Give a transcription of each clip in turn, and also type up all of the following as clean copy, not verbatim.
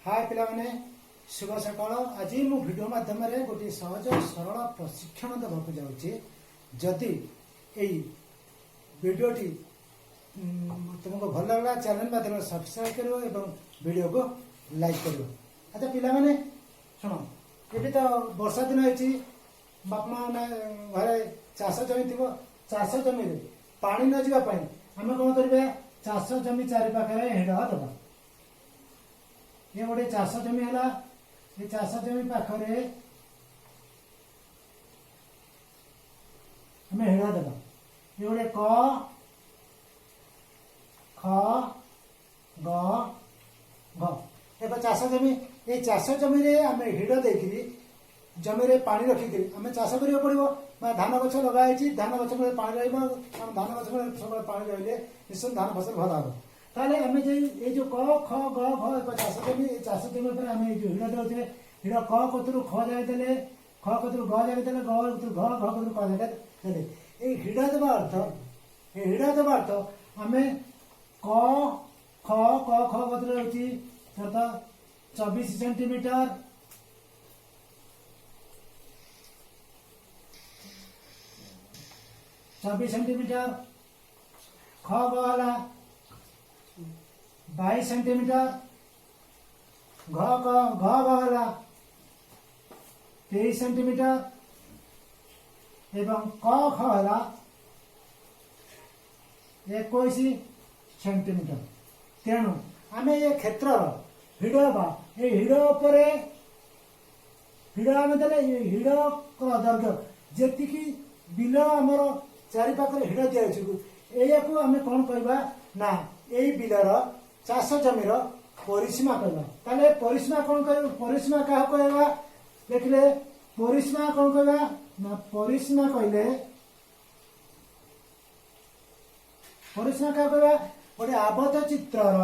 हाय पिला माने शुभ सकाळ। आज मु वीडियो माध्यम गोटे सहज सरल प्रशिक्षण देवाक जाऊँगी। जदि यही वीडियोटी तुमको भल लगला चैनल माध्यम सब्सक्राइब करो और वीडियो को लाइक करो। अच्छा पिला माने सुनो, ये तो वर्षा दिन होती बाप माँ घरे चाष जमी थी, चाष जमी पानी न जावाई आम कौन करा चाष जमी चारिपाखे हेड़ दबा। ये गोटे चाष जमी है, ये चाष जमी पाखे आम हेड़ा दबा। ये गोटे क ख ग घ एक चाष जमी। ये चाष जमी आम हिड़ देकरी जमी रे पानी रखिक आम चाष करा पड़ो। धान गछ लगाई, धान गछ पानी रहा, धान गछ सब पानी रही निश्चित धान फसल भल हम। ताले आम ये जो क ख ग घ चाष जमी, चाष जमी आम जो हिड़ दे हिड़ क कतरू ख जाए देले, ख कतरू ग जाए देले, ग कतरू घ, घ कतरू क जाए देले। ये हिड़ देवा अर्थ, ये हिड़ देवा अर्थ आम क ख क ख कतरू रही 24 सेंटीमीटर, 24 सेंटीमीटर, ख गला 22 सेंटीमीटर, घ गला 23 सेंटीमीटर एवं क खला 21 सेंटीमीटर। तेणु आम ये क्षेत्र हिड़ ये हिड़ पर हिड़ आम देले हिड़ दैर्घ्य जी बिल आमर चारिपाखे हिड़ दिया या आम कौन कहवा ना यही बिलर चाष जमीर परिसीमा कहवा। ताले परिसीमा कौन कह, परिसीमा क्या कहवा देखिले परिसीमा कौन कहवा ना परिसीमा कहले परिसीमा क्या कहवा गोटे आबद्ध चित्रर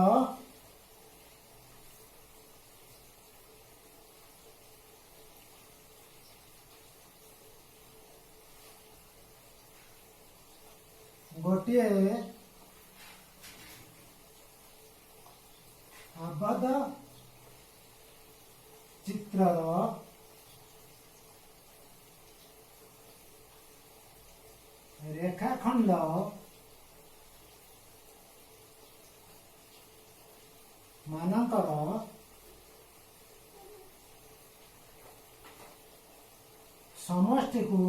गोटे आबद्ध चित्रर रेखाखंड मानकर समष्टि को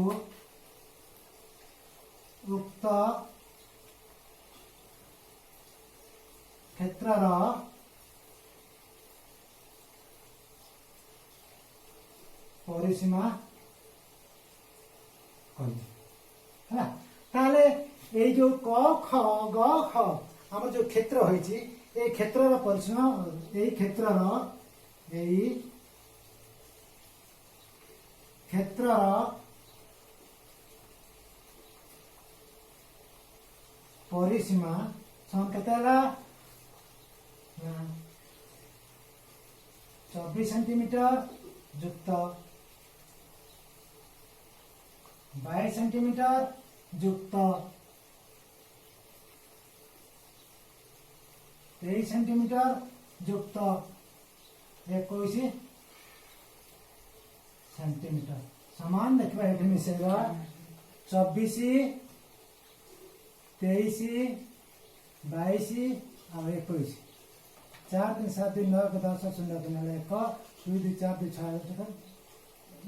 उक्त क्षेत्रर परिसीमा है। ताले ये जो क ख ग ख आम जो क्षेत्र होइछि ये क्षेत्रर परिसीमा यही क्षेत्रर यही क्षेत्रर परिसीमा केतेला 24 सेंटीमीटर युक्त 22 सेंटीमीटर युक्त 23 सेंटीमीटर युक्त 21 सेंटीमीटर। समान देखा ये मिसेगा 24 23 22 और 21 4 3 7 2 9 10 0 3 1 2 2 4 2 6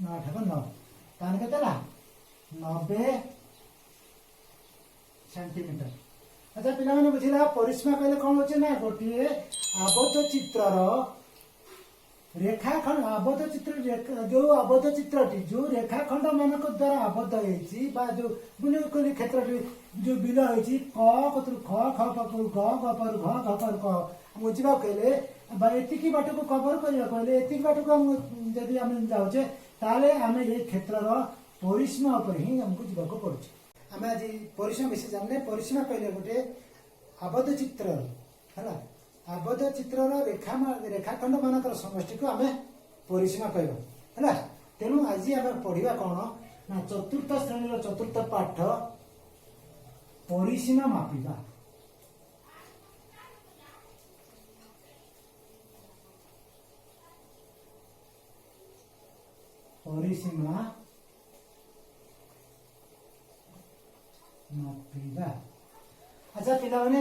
9 8 9 तान के 90 सेंटीमीटर। अच्छा पिला माने बुझिला परिसीमा कहले कौन होचे ना गोटे आबद्ध चित्रर रेखाखंड आबद्ध चित्र जो आबद्ध चित्रटी जो रेखाखंड मानक द्वारा आबद्ध होइछि बा जो बुले कोली क्षेत्रटी जो बिल होइछि क कतरु ख ख कतरु ग ग पर घ घ पर क बुझिबा कहले बा एतिकी बाट को कवर करिया कहले एतिकी बाट को हम जदी हम जाउचे ताले आमे ये क्षेत्रर परिसीमा पर ही हमको जीवा को पड़छ। आम आज परिसीमा विषय जानले परिसीमा कहले गोटे आबद्ध चित्र है, आबद्ध चित्रर रेखाखंड मानकर समष्टि को आम परिसीमा कहवा है। तेणु आज आम पढ़ा कौन ना चतुर्थ श्रेणी चतुर्थ पाठ परिसीमा मापिबा। परिसीमा मापिबा। अच्छा पिलाने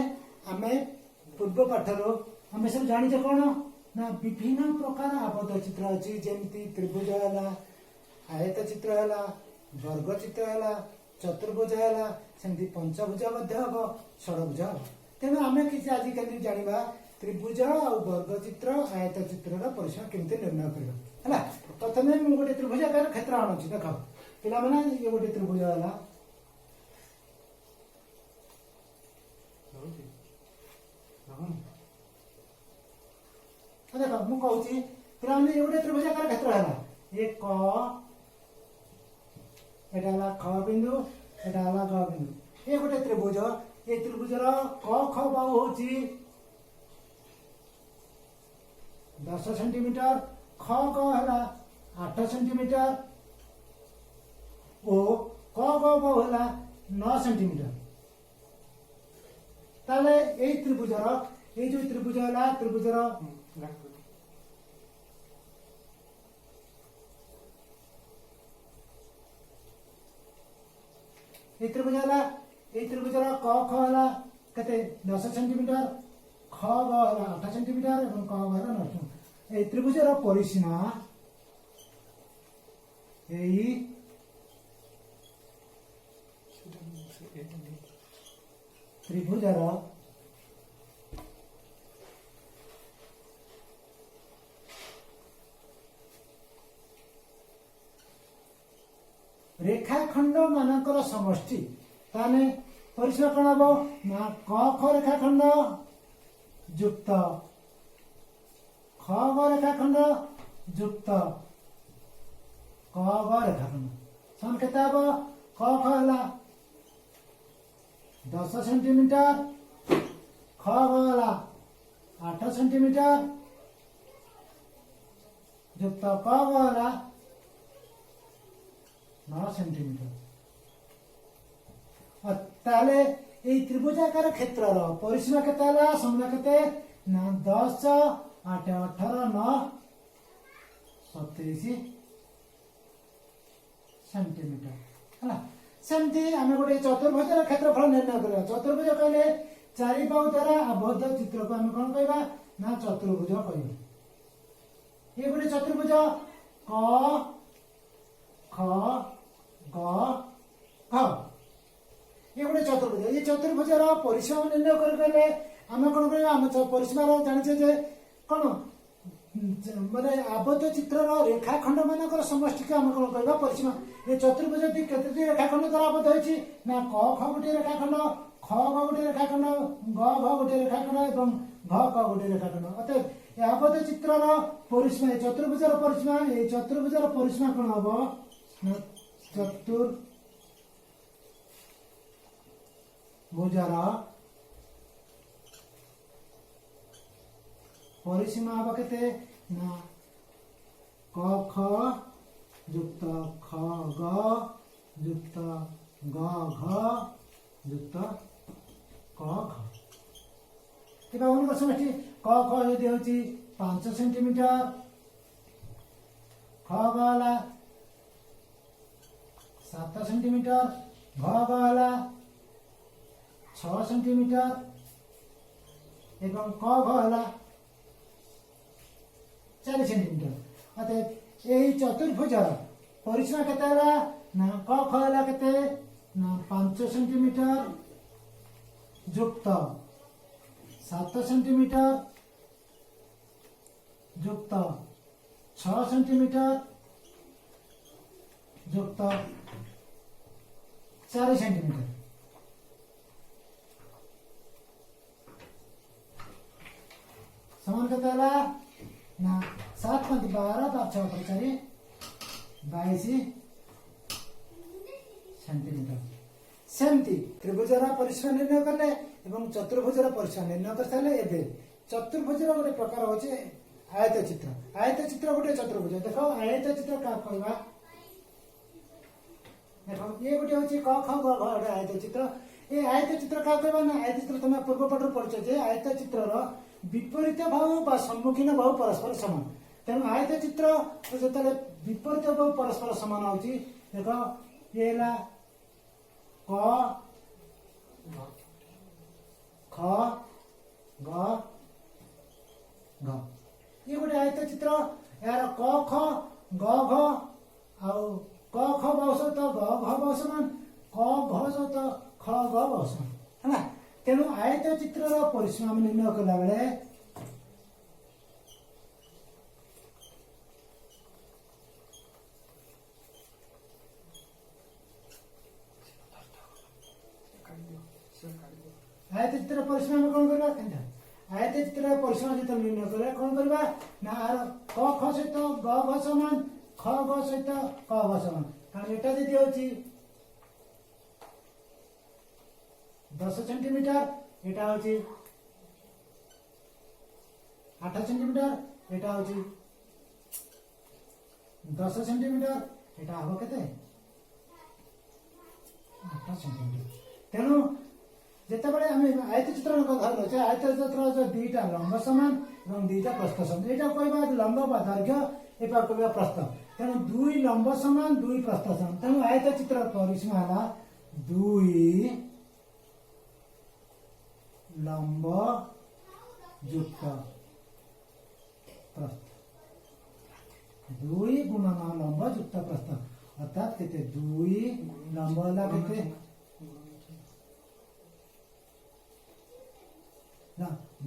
आमे पूर्व पाठर आमे सब जानिछे कोन ना विभिन्न प्रकार आबद्ध चित्र अछि जेमिति त्रिभुज हला आयत चित्र हला वर्ग चित्र हला चतुर्भुज हला सेमति पंचभुज मध्ये हबो षडभुज हबो। तेणु आमे किछि आज केमि जानिबा त्रिभुज और वर्ग चित्र आयत चित्र परिसीमा केमति निर्णय करबा हला। प्रथमे मु गोटे त्रिभुजाकार क्षेत्र आणुछि देखो पिला माने ये गोटे त्रिभुज हला देखो मु कहूछि पिला माने ये गोटे त्रिभुजाकार क्षेत्र हला ये क एटा हला ख बिंदु एटा हला ग बिंदु ये गोटे त्रिभुज ये त्रिभुजर क ख बाहु होछि 10 सेंटीमीटर ख ग हला 8 सेंटीमीटर ओ क ग बाहु हला 9 सेंटीमीटर। ताले ए त्रिभुजर ए जो त्रिभुज हला त्रिभुजर ए त्रिभुज हला ए त्रिभुजर क ख हला कते 10 सेंटीमीटर ख ग हला 8 सेंटीमीटर एवं क ग हला 9 सेंटीमीटर। ए त्रिभुजर परिसीमा एई त्रिभुजर रेखाखंड मानकर समष्टि ताने परिसीमा कोन हबो ना क ख रेखाखंड युक्त ख ग रेखाखंड युक्त क ग रेखाखंड समान केते हबो क ख हला 10 सेंटीमीटर ख ग हला 8 सेंटीमीटर युक्त क ग हला 9 सेंटीमीटर। और ताले ए त्रिभुजाकार क्षेत्रर परिसीमा केते हला समना केते ना 10 8 18 9 27 सेंटीमीटर हला। सेमती आमे गोटे चतुर्भुजर क्षेत्रफल निर्णय करबा। चतुर्भुज कहले चारि बाहु द्वारा आबद्ध चित्र को आमे कोन कहबा ना चतुर्भुज कहबा। ये गोटे चतुर्भुज क ख ग घ ये गोटे चतुर्भुज। ये चतुर्भुजर परिसीमा निर्णय करले आमे कोन कहबा आमे परिसीमा जानिछे जे कोन माने आबद्ध चित्रर रेखाखंड मानकर समष्टि के आमे कोन कहबा परिसीमा। ये चतुर्भुज केते रेखाखंड द्वारा आबद्ध होइछि ना क ख गोटे रेखाखंड ख ग गोटे रेखाखंड ग घ गोटे रेखाखंड एवं घ क गोटे रेखाखंड। अतः ये आबद्ध चित्रर परिसीमा चतुर्भुजर परिसीमा ए चतुर्भुजर परिसीमा कोन हबो ना चतुर्भुजर परिसीमा हबो केते ना क ख युक्त ख ग युक्त ग घ युक्त क घ। एबा उनको समष्टि क ख यदि होची 5 सेंटीमीटर ख ग हला 7 सेंटीमीटर घ ग हला 6 सेंटीमीटर एवं क घ हला 4 सेंटीमीटर। अतः यही चतुर्भुजर परिसीमा केते हला ना क ख हला केते ना 5 सेंटीमीटर युक्त 7 सेंटीमीटर युक्त 6 सेंटीमीटर युक्त 4 सेंटीमीटर। समान केते हला ना 7 5 12 5 6 4 22 सेंटीमीटर। सेमती त्रिभुजर परिसीमा निर्णय करले एवं चतुर्भुजर परिसीमा निर्णय कर साले एबे चतुर्भुजर गोटे प्रकार होचे आयत चित्र। आयत चित्र गोटे चतुर्भुज। देखो आयत चित्र का कहबा देखो ये गोटे होची क ख ग घ गोटे आयत चित्र। ए आयत चित्र का कहबा ना आयत चित्र तुम पूर्व पटर पढिछ जे आयत चित्रर विपरीत बाहु बा सम्मुखीन बाहु परस्पर समान। तेणु आयत चित्र जो विपरीत परस्पर समान होची देख ये क ख ग घ ये गोटे आयत चित्र यार क ख ग घ आउ क ख बस तो ग घ बस मान क घ सहित ख ग बस है तेणु आयत चित्र परिसीमा निर्णय कला बेले आयत चित्र परिसीमा में कौन करबा केनता आयत चित्र परिसीमा जो निर्णय करे कौन करबा ना आर क ख सहित ग घ समान ख ग सहित क घ समान कारण एटा जदि होची 10 सेंटीमीटर एटा होची 8 सेंटीमीटर एटा होची 10 सेंटीमीटर एटा हबो केते 8 सेंटीमीटर तेणु जितेबाला आम आयत चित्र धरल आयत चित्र दुईटा लंब समान और दुईटा प्रस्थ समान यहाँ कहवा लंब बा दैर्घ्य एपा कहवा प्रस्थ तेणु दुई लंब समान दुई प्रस्थ समान तेणु आयत चित्र परिसीमा है दुई लंब युक्त प्रस्थ दुई गुणन लंब युक्त प्रस्थ अर्थात केते दुई लंब है केते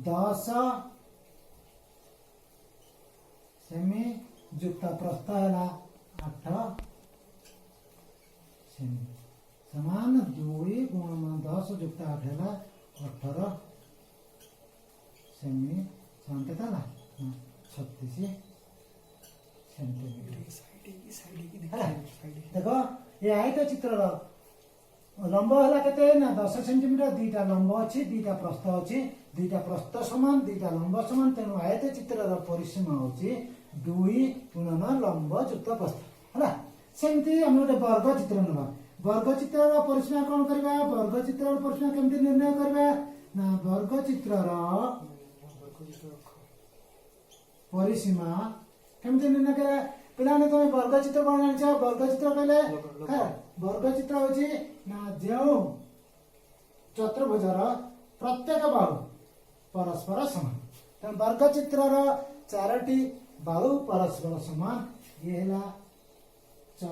10 सेमी युक्त प्रस्थ है 8 सेमी समान 2 गुण 10 युक्त 8 है 18 सेमी समान के 36 सेंटीमीटर देखो ये आयत चित्र लंब है केते ना 10 सेंटीमीटर दुईटा लंब अच्छी दुईटा प्रस्थ अच्छी दुईटा प्रस्थ समान दुईटा लंब समान तेणु आयत चित्र परिसीमा होची 2 गुणन लंब युक्त प्रस्थ है सेमती आम गोटे वर्ग चित्र ना वर्ग चित्र परिसीमा कौन करवा वर्ग चित्र परिसीमा केमती निर्णय करवा ना वर्ग चित्र परिसीमा केमती निर्णय करा पिलाने तुम वर्ग चित्र कौन जान वर्ग चित्र कहले वर्ग चित्र होची ना जो चतुर्भुजर प्रत्येक बाहु परस्पर समान तेणु वर्ग चित्र 4टी बाहु परस्पर समान ये है च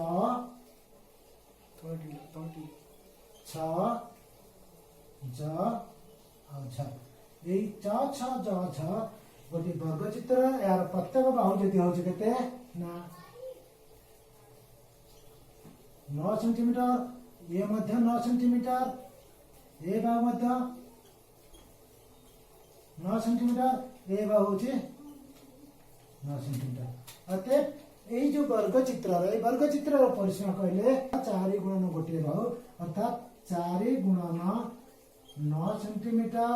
छ ज छ यही च छ ज छ गोटे वर्ग चित्र यार प्रत्येक बाहु जदि हो केते ना 9 सेंटीमीटर ये मध्य 9 सेंटीमीटर ये बाहु मध्य 9 सेंटीमीटर ये बाहु होची 9 सेंटीमीटर अतः यही जो वर्ग चित्र परिसीमा कहले 4 गुणन गोटे बाहु अर्थात 4 गुणन 9 सेंटीमीटर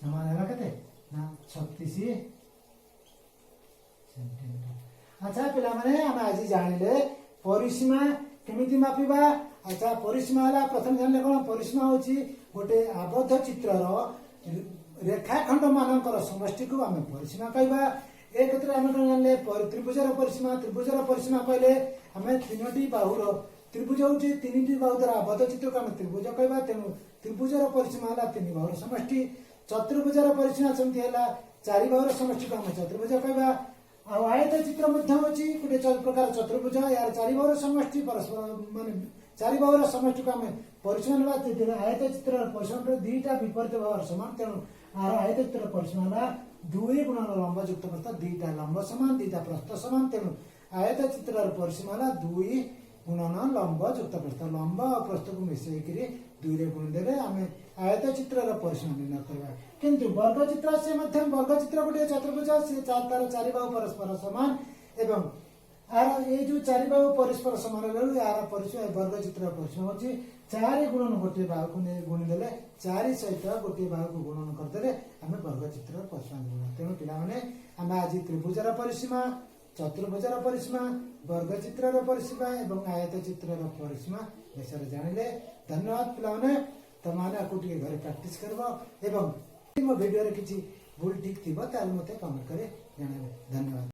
समान है केते ना 36 सेंटीमीटर अच्छा पिला माने हम आज जानिले परिसीमा केमिति मापिबा अच्छा परिसीमा हला प्रथम जानले कोन परिसीमा होची गोटे आबद्ध चित्रर रेखाखंड मानकर समष्टि को आम परिसीमा कहबा एक क्षेत्र आम कोन जानले त्रिभुजर परिसीमा कहले आम 3टी बाहुर त्रिभुज होची 3टी बाहु द्वारा आबद्ध चित्र को आम त्रिभुज कहबा तेनु त्रिभुजर परिसीमा हला 3 बाहुर समष्टि चतुर्भुजर परिसीमा सेमति हला 4 बाहुर समष्टि को आम चतुर्भुज कहबा आयत चित्र गोटे प्रकार चतुर्भुज यार 4 बाहुर समष्टि परस्पर मान 4 बाहुर समष्टि को आम परिसीमा ना आयत चित्र परिसीमा दुईटा विपरीत बाहुर समान तेणु आयत चित्र परिसीमा 2 गुणन लंब युक्त प्रस्थ दुईटा लंब समान दुईटा प्रस्थ समान तेणु आयत चित्र परिसीमा 2 गुणन लंब युक्त प्रस्थ लंब और प्रस्थ को मिसैक 2 रे गुण देले आम आयत चित्र परिसीमा निर्णय करवा किंतु वर्ग चित्र से वर्ग चित्र गोटे चतुर्भुज से तार 4 बाहु परस्पर समान एवं आर ये जो 4 बाहु परस्पर समान यार परिसीमा वर्ग चित्र परिसीमा होची 4 गुणन गोटे बाहु को गुणी देले 4 सहित गोटे बाहु को गुणन करदेले आम वर्ग चित्र परिसीमा निर्णय तेणु पिला माने आम आज त्रिभुजर परिसीमा चतुर्भुजर परिसीमा वर्ग चित्र परिसीमा एवं आयत चित्र परिसीमा विषय जानिले धन्यवाद पिला माने तमाने आपको टिके घरे प्रैक्टिस करबो एवं मो वीडियो रे किछि भूल ठीक थी ताल मते कमेंट करे जणावे। धन्यवाद।